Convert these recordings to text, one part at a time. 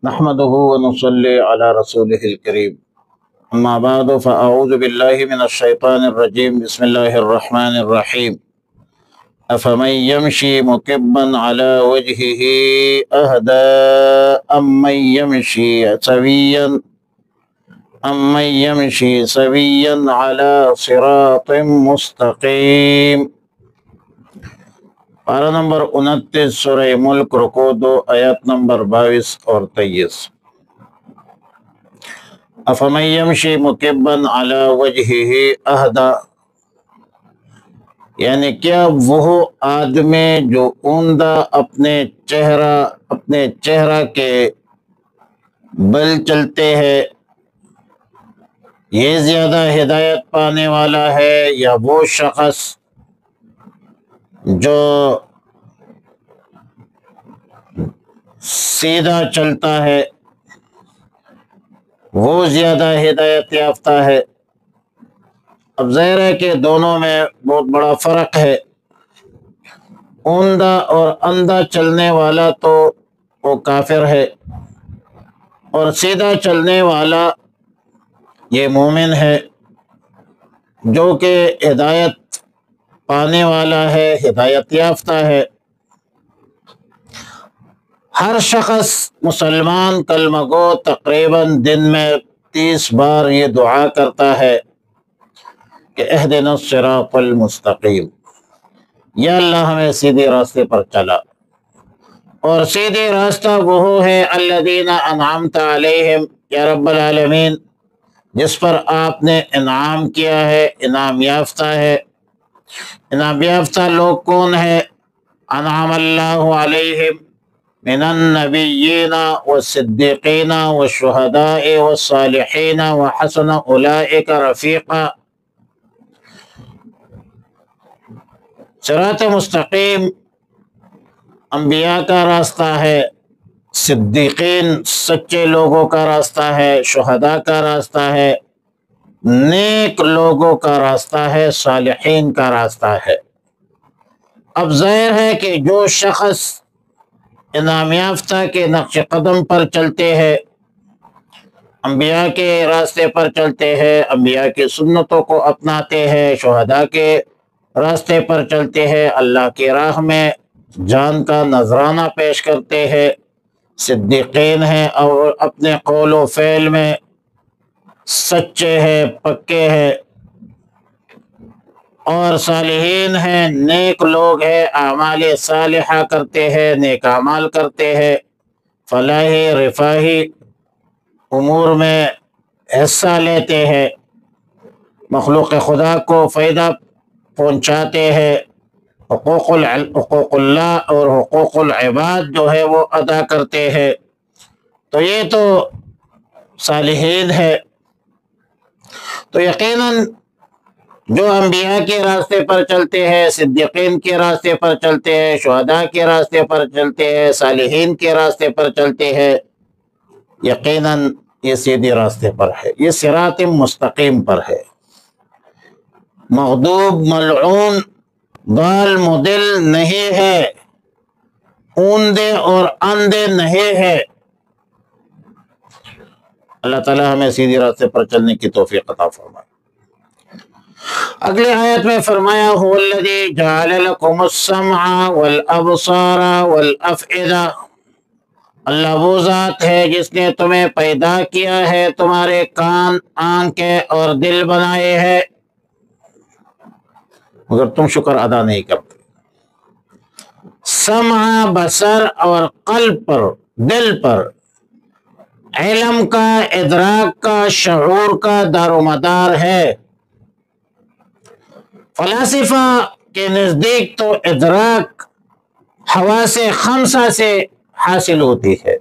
نحمده ونصلي على رسوله الكريم أما بعد فأعوذ بالله من الشيطان الرجيم بسم الله الرحمن الرحيم أفمن يمشي مكبا على وجهه أهدى أمن يمشي سويا على صراط مستقيم۔ پارہ نمبر 29 سورہ ملک رکوع 2 آیات نمبر 22 اور 23۔ افمن یمشی مکبا علی وجہہ اہدی، یعنی کیا وہ آدمی جو اوندہ اپنے چہرہ کے بل چلتے ہیں، یہ زیادہ ہدایت پانے والا ہے یا وہ شخص جو سیدھا چلتا ہے وہ زیادہ ہدایت یافتہ ہے؟ اب ظاہر ہے کہ دونوں میں بہت بڑا فرق ہے۔ اوندھا اور اندھا چلنے والا تو وہ کافر ہے، اور سیدھا چلنے والا یہ مومن ہے جو کہ ہدایت پانے والا ہے، ہدایت یافتہ ہے۔ ہر شخص مسلمان کلمہ گو تقریباً دن میں 30 بار یہ دعا کرتا ہے کہ اہدنا الصراط المستقیم، یا اللہ ہمیں سیدھے راستے پر چلا۔ اور سیدھے راستہ وہ ہے الذین انعمت علیہم، یا رب العالمین جس پر آپ نے انعام کیا ہے، انعام یافتہ ہے۔ انعام یافتہ لوگ کون ہے؟ انعم اللہ علیہم من النبیین والصدیقین والشہداء والصالحین وحسن اولئک رفیقا۔ صراط مستقیم انبیاء کا راستہ ہے، صدیقین سچے لوگوں کا راستہ ہے، شہداء کا راستہ ہے، نیک لوگوں کا راستہ ہے، صالحین کا راستہ ہے۔ اب ظاہر ہے کہ جو شخص انعام یافتہ کے نقش قدم پر چلتے ہیں، انبیاء کے راستے پر چلتے ہیں، انبیاء کی سنتوں کو اپناتے ہیں، شہداء کے راستے پر چلتے ہیں، اللہ کی راہ میں جان کا نذرانہ پیش کرتے ہیں، صدیقین ہیں اور اپنے قول و فعل میں سچے ہیں، پکے ہیں، اور صالحین ہیں، نیک لوگ ہیں، اعمال صالحہ کرتے ہیں، نیک اعمال کرتے ہیں، فلاحی رفاہی امور میں حصہ لیتے ہیں، مخلوق خدا کو فائدہ پہنچاتے ہیں، حقوق اللہ اور حقوق العباد جو ہے وہ ادا کرتے ہیں، تو یہ تو صالحین ہے۔ تو یقیناً جو انبیاء کے راستے پر چلتے ہیں، صدیقین کے راستے پر چلتے ہیں، شہداء کے راستے پر چلتے ہیں، صالحین کے راستے پر چلتے ہیں، یقیناً یہ سیدھے راستے پر ہے، یہ صراط مستقیم پر ہے۔ مغضوب ملعون ضال مضل نہیں ہے، اوندے اور اندھے نہیں ہے۔ اللہ تعالی ہمیں سیدھے راستے پر چلنے کی توفیق عطا فرمائے۔ اگلے آیت میں فرمایا هو الذی جعل لکم السمع والابصار والافئدہ، اللہ وہ ذات ہے جس نے تمہیں پیدا کیا ہے، تمہارے کان، آنکھیں اور دل بنائے ہیں، مگر تم شکر ادا نہیں کرتے۔ سمع بصر اور قلب پر، دل پر علم کا، ادراک کا، شعور کا دار و مدار ہے۔ فلاسفہ کے نزدیک تو ادراک حواس خمسہ سے حاصل ہوتی ہے،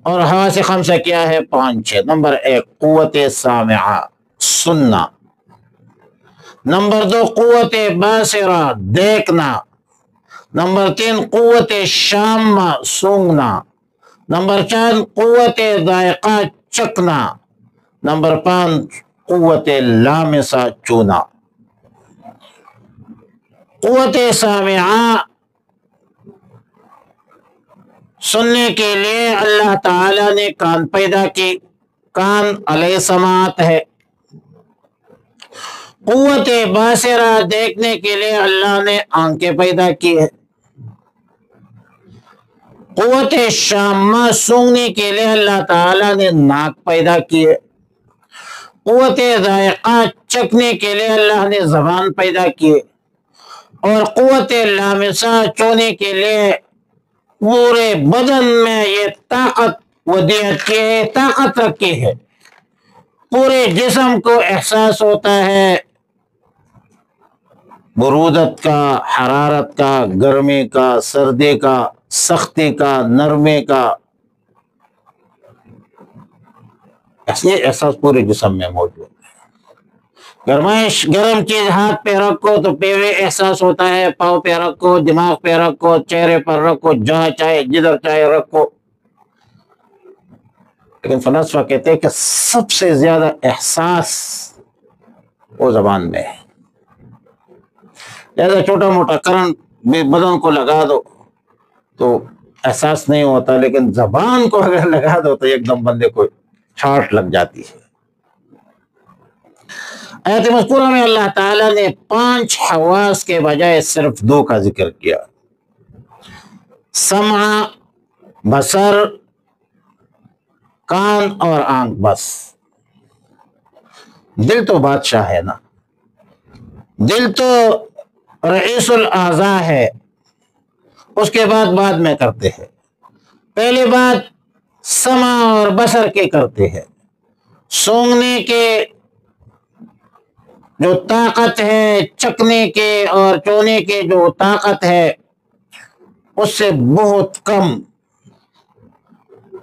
اور حواس خمسہ کیا ہے؟ 5 نمبر 1 قوت سامعہ، سننا، نمبر 2 قوت باصرہ، دیکھنا، نمبر 3 قوت شامہ، سونگھنا، نمبر 4 قوت ذائقہ، چکھنا، نمبر 5 قوت لامسہ، چونا۔ قوت سامعہ سننے کے لیے اللہ تعالی نے کان پیدا کی، کان علیہ سماعت ہے۔ قوت باصرہ، دیکھنے کے لیے اللہ نے آنکھیں پیدا کی ہے۔ قوت شامہ، سونگنے کے لیے اللہ تعالی نے ناک پیدا کی ہے۔ قوت ذائقہ، چکھنے کے لیے اللہ نے زبان پیدا کی ہے۔ اور قوت لامسہ، چھونے کے لیے پورے بدن میں یہ طاقت ودیعت کی ہے، طاقت رکھی ہے۔ پورے جسم کو احساس ہوتا ہے برودت کا، حرارت کا، گرمی کا، سردی کا، سختی کا، نرمی کا، یہ احساس پورے جسم میں موجود ہے۔ گرمائش، گرم چیز ہاتھ پہ رکھو تو پہ احساس ہوتا ہے، پاؤں پہ رکھو، دماغ پہ رکھو، چہرے پر رکھو، جہاں چاہے جدھر چاہے رکھو۔ لیکن فلاسفہ کہتے ہیں کہ سب سے زیادہ احساس وہ زبان میں ہے۔ لہذا چھوٹا موٹا کرنٹ بھی بدن کو لگا دو تو احساس نہیں ہوتا، لیکن زبان کو اگر لگا دو تو ایک دم بندے کو شارٹ لگ جاتی ہے۔ آیت مذکورہ میں اللہ تعالیٰ نے 5 حواس کے بجائے صرف 2 کا ذکر کیا، سمع، بصر، کان اور آنکھ۔ بس دل تو بادشاہ ہے نا، دل تو رئیس الاعضاء ہے، اس کے بعد میں کرتے ہیں۔ پہلی بات سمع اور بصر کے کرتے ہیں۔ سونگنے کے جو طاقت ہے، چکھنے کے اور چونے کے جو طاقت ہے، اس سے بہت کم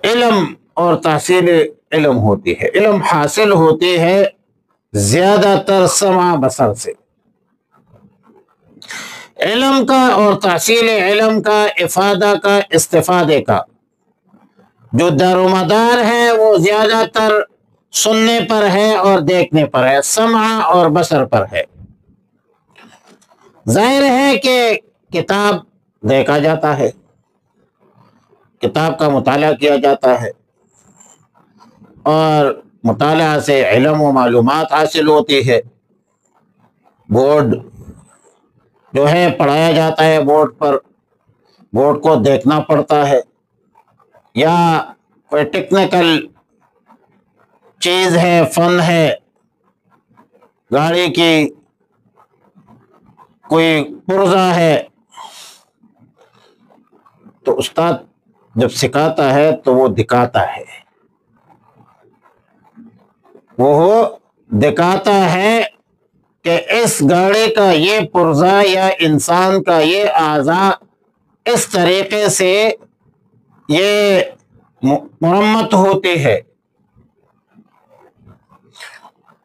علم اور تحصیل علم ہوتی ہے۔ علم حاصل ہوتی ہے زیادہ تر سمع بصر سے۔ علم کا اور تحصیل علم کا، افادہ کا، استفادے کا جو دار و مدار ہے وہ زیادہ تر سننے پر ہے اور دیکھنے پر ہے، سمع اور بصر پر ہے۔ ظاہر ہے کہ کتاب دیکھا جاتا ہے، کتاب کا مطالعہ کیا جاتا ہے، اور مطالعہ سے علم و معلومات حاصل ہوتی ہے۔ بورڈ جو ہے پڑھایا جاتا ہے، بورڈ پر، بورڈ کو دیکھنا پڑتا ہے، یا کوئی ٹیکنیکل چیز ہے، فن ہے، گاڑی کی کوئی پرزہ ہے، تو استاد جب سکھاتا ہے تو وہ دکھاتا ہے، وہ دکھاتا ہے کہ اس گاڑی کا یہ پرزہ یا انسان کا یہ اعضاء اس طریقے سے یہ مرمت ہوتی ہے۔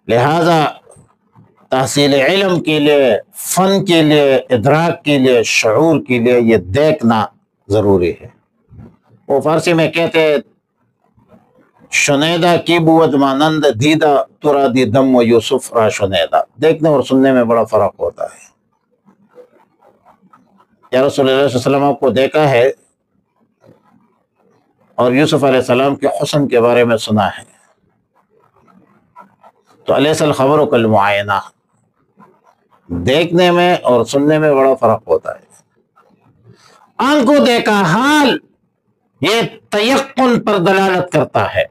لہذا تحصیل علم کے لیے، فن کے لیے، ادراک کے لیے، شعور کے لیے یہ دیکھنا ضروری ہے۔ وہ فارسی میں کہتے ہیں شنیدہ کی بود مانند دیدہ ترا دی دم و یوسف را شنیدہ۔ دیکھنے اور سننے میں بڑا فرق ہوتا ہے۔ یا رسول اللہ صلی اللہ علیہ وسلم آپ کو دیکھا ہے اور یوسف علیہ السلام کے حسن کے بارے میں سنا ہے، تو الیس الخبر کالمعائنہ، دیکھنے میں اور سننے میں بڑا فرق ہوتا ہے۔ آنکھ کو دیکھا حال یہ تیقن پر دلالت کرتا ہے،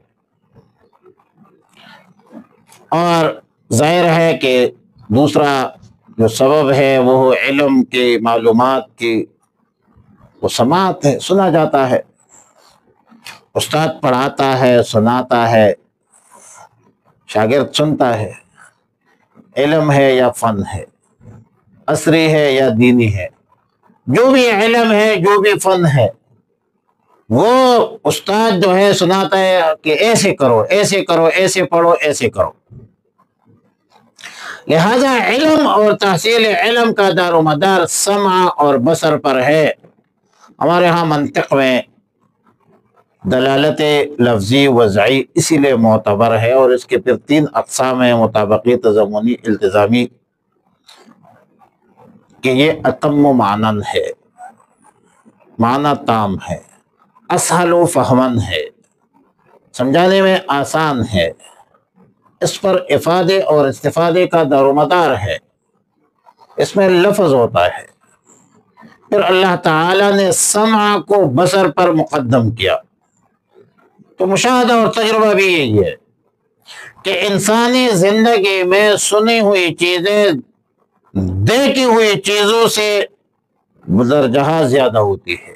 اور ظاہر ہے کہ دوسرا جو سبب ہے وہ علم کی، معلومات کی وہ سماعت ہے، سنا جاتا ہے، استاد پڑھاتا ہے، سناتا ہے، شاگرد سنتا ہے۔ علم ہے یا فن ہے، عصری ہے یا دینی ہے، جو بھی علم ہے، جو بھی فن ہے، وہ استاد جو ہے سناتا ہے کہ ایسے کرو، ایسے کرو، ایسے پڑھو، ایسے کرو۔ لہذا علم اور تحصیل علم کا دار و مدار سمع اور بصر پر ہے۔ ہمارے ہاں منطق میں دلالت لفظی وضعی اسی لیے معتبر ہے، اور اس کے پھر 3 اقسام ہیں، مطابقی، تضمنی، التزامی، کہ یہ اتم معنن ہے، معنی تام ہے۔ اسہل و فہمن ہے، سمجھانے میں آسان ہے، اس پر افادے اور استفادے کا دار و مدار ہے، اس میں لفظ ہوتا ہے۔ پھر اللہ تعالیٰ نے سمع کو بصر پر مقدم کیا، تو مشاہدہ اور تجربہ بھی یہی ہے کہ انسانی زندگی میں سنی ہوئی چیزیں دیکھی ہوئی چیزوں سے درجہ زیادہ ہوتی ہے۔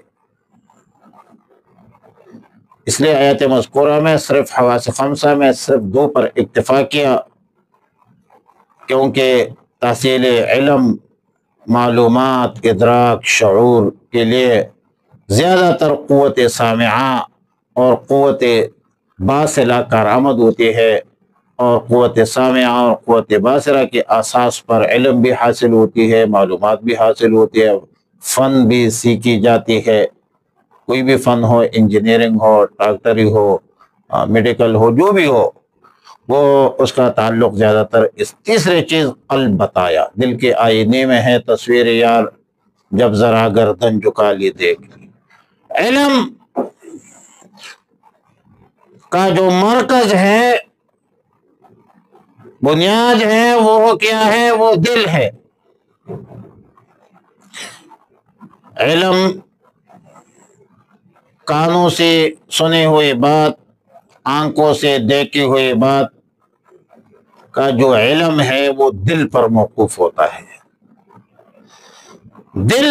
اس لیے آیت مذکورہ میں صرف حواس خمسہ میں صرف 2 پر اکتفا کیا، کیونکہ تحصیل علم، معلومات، ادراک، شعور کے لیے زیادہ تر قوت سامعہ اور قوت باصرہ کارآمد ہوتی ہے، اور قوت سامعہ اور قوت باصرہ کے اساس پر علم بھی حاصل ہوتی ہے، معلومات بھی حاصل ہوتی ہے، فن بھی سیکھی جاتی ہے۔ کوئی بھی فن ہو، انجینئرنگ ہو، ڈاکٹری ہو، میڈیکل ہو، جو بھی ہو، وہ اس کا تعلق زیادہ تر اس تیسرے چیز قلب بتایا، دل کے آئینے میں ہے تصویر یار، جب ذرا گردن جھکا لی دیکھ لی۔ علم کا جو مرکز ہے، بنیاد ہے، وہ کیا ہے؟ وہ دل ہے۔ علم کانوں سے سنی ہوئی بات، آنکھوں سے دیکھی ہوئی بات کا جو علم ہے وہ دل پر موقوف ہوتا ہے۔ دل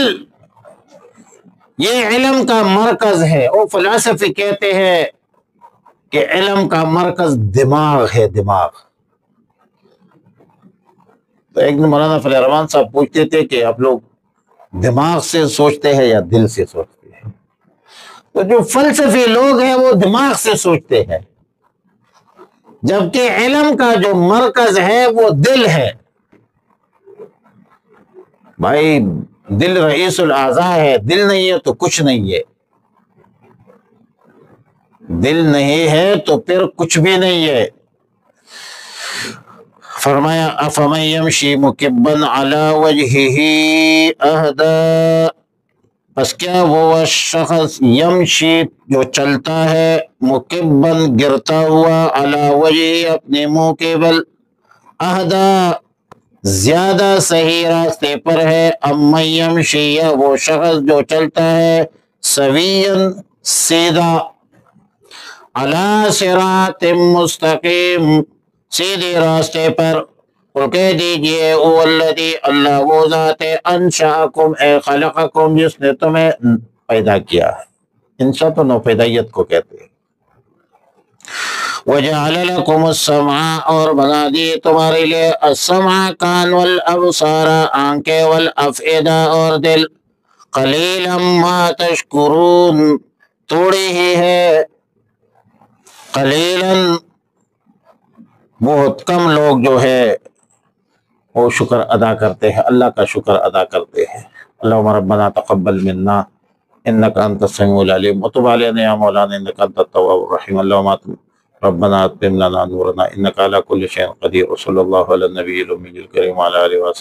یہ علم کا مرکز ہے، اور فلسفی کہتے ہیں کہ علم کا مرکز دماغ ہے، دماغ۔ تو ایک دن مولانا فضل الرحمان صاحب پوچھتے تھے کہ آپ لوگ دماغ سے سوچتے ہیں یا دل سے سوچتے ہیں؟ تو جو فلسفی لوگ ہیں وہ دماغ سے سوچتے ہیں، جبکہ علم کا جو مرکز ہے وہ دل ہے۔ بھائی دل رئیس الاعضاء ہے، دل نہیں ہے تو کچھ نہیں ہے، دل نہیں ہے تو پھر کچھ بھی نہیں ہے۔ فرمایا افمن یمشی مکبا علی وجہہ اہدی، پس کیا وہ شخص یمشی جو چلتا ہے، مکبن گرتا ہوا، علی وجہہ اپنے منہ کے بل، اہدی زیادہ صحیح راستے پر ہے، امن یمشی یا وہ شخص جو چلتا ہے، سویاً سیدھا، علی صراط مستقیم سیدھے راستے پر۔ قل کہہ دیجئے او الذی، اللہ وہ ذات ہے، انشأکم اے خلقکم، جس نے تمہیں پیدا کیا ہے۔ انشاء تو نوپیدائیت کو کہتے ہیں۔ وجعل لکم السمع، اور بنا دیے تمہارے لیے، السمع کان، والابصار آنکھیں، والافئدہ اور دل، قلیلا ما تشکرون تھوڑی ہی ہے، قلیلا بہت کم لوگ جو ہے وہ شکر ادا کرتے ہیں، اللہ کا شکر ادا کرتے ہیں۔ اللہم ربنا تقبل منا انک انت السمیع العلیم وتب علینا یا مولانا انک انت التواب الرحیم۔ اللہم ربنا اتمم لنا نورنا انک علی کل شیء قدیر، وصلی اللہ علی النبی الامی الکریم وعلی آلہ وصحبہ۔